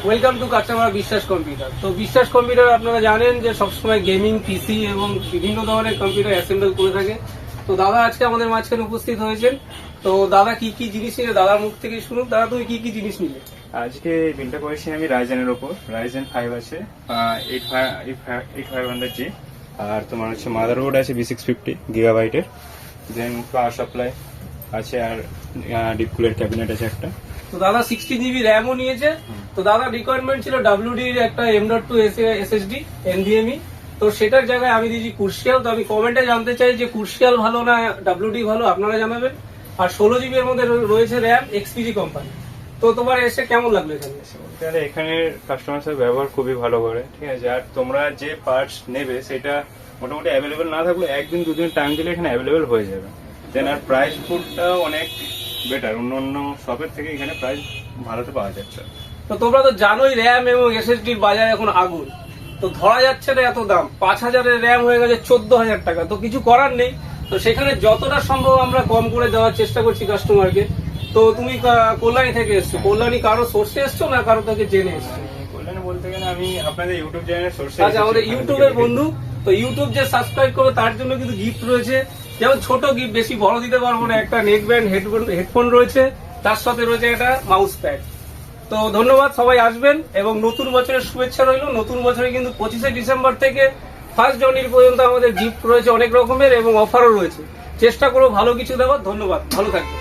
Welcome to customer বিশ্বাস computer. তো বিশ্বাস কম্পিউটার আপনারা জানেন যে সবসময় গেমিং পিসি এবং বিভিন্ন ধরনের কম্পিউটার অ্যাসেম্বল করে থাকে। তো দাদা আজকে আমাদের মাঝখানে উপস্থিত হয়েছেন। তো দাদা কি কি জিনিস নিলে, দাদার মুখ থেকে শুনুন। দাদা তুমি কি কি জিনিস নিলে? আজকে বিলটা করেছি আমি রাইজেনের ওপর। রাইজেন 5 আছে 8500G, আর তোমার হচ্ছে মাদারবোর্ড আছে B650 গিগাবাইটের, দেন পাওয়ার সাপ্লাই আছে, আর ডিপ কুলের ক্যাবিনেট আছে একটা। তো দাদা 16GB র্যামও নিয়েছে। তো দাদার রিকোয়ারমেন্ট ছিল WD এর একটা M.2 SSD NVMe। তো সেটার জায়গায় আমি দিয়েছি কুর্সিয়াল। তো আমি কমেন্টে জানতে চাই যে কুর্সিয়াল ভালো না WD ভালো, আপনারা জানাবেন। আর 16GB এর মধ্যে রয়েছে র্যাম XPG কোম্পানি। তো তোমার এসে কেমন লাগলো এখানে এসে? তাহলে এখানে কাস্টমার সাথে ব্যবহার খুবই ভালো করে, ঠিক আছে। আর তোমরা যে পার্টস নেবে সেটা মোটামুটি অ্যাভেলেবেল না থাকলে একদিন দুদিন টাইম দিলে এখানে অ্যাভেলেবেল হয়ে যাবে। দেন আর প্রাইস ফুডটা অনেক বেটার, অন্য শপের থেকে এখানে প্রাইস ভালোতে পাওয়া যাচ্ছে। তো তোমরা তো জানোই র্যাম এবং এসএসডির বাজার এখন আগুন। তো ধরা যাচ্ছে না এত দাম, 5000-এর র্যাম হয়ে গেছে 14,000 টাকা। তো কিছু করার নেই। তো সেখানে যতটা সম্ভব আমরা কম করে দেওয়ার চেষ্টা করছি কাস্টমারকে। তো তুমি কল্যাণী থেকে এসছো, কল্যাণী কারো সোর্সে এসছো না কারো থেকে জেনে এসছো? কল্যাণী বলতে গেলে আমি আপনাদের ইউটিউব চ্যানেলের সোর্সে। আচ্ছা, আমাদের ইউটিউবের বন্ধু। তো ইউটিউব যে সাবস্ক্রাইব করবে তার জন্য কিন্তু গিফট রয়েছে, যেমন ছোট গিফট, বেশি বড় দিতে পারবো না। একটা নেক ব্যান্ড হেডফোন রয়েছে, তার সাথে রয়েছে একটা মাউস প্যাড। তো ধন্যবাদ, সবাই আসবেন এবং নতুন বছরের শুভেচ্ছা রইল। নতুন বছরে কিন্তু 25শে ডিসেম্বর থেকে 1 জানুয়ারি পর্যন্ত আমাদের গিফট রয়েছে অনেক রকমের এবং অফারও রয়েছে। চেষ্টা করবো ভালো কিছু দেওয়ার। ধন্যবাদ, ভালো থাকবেন।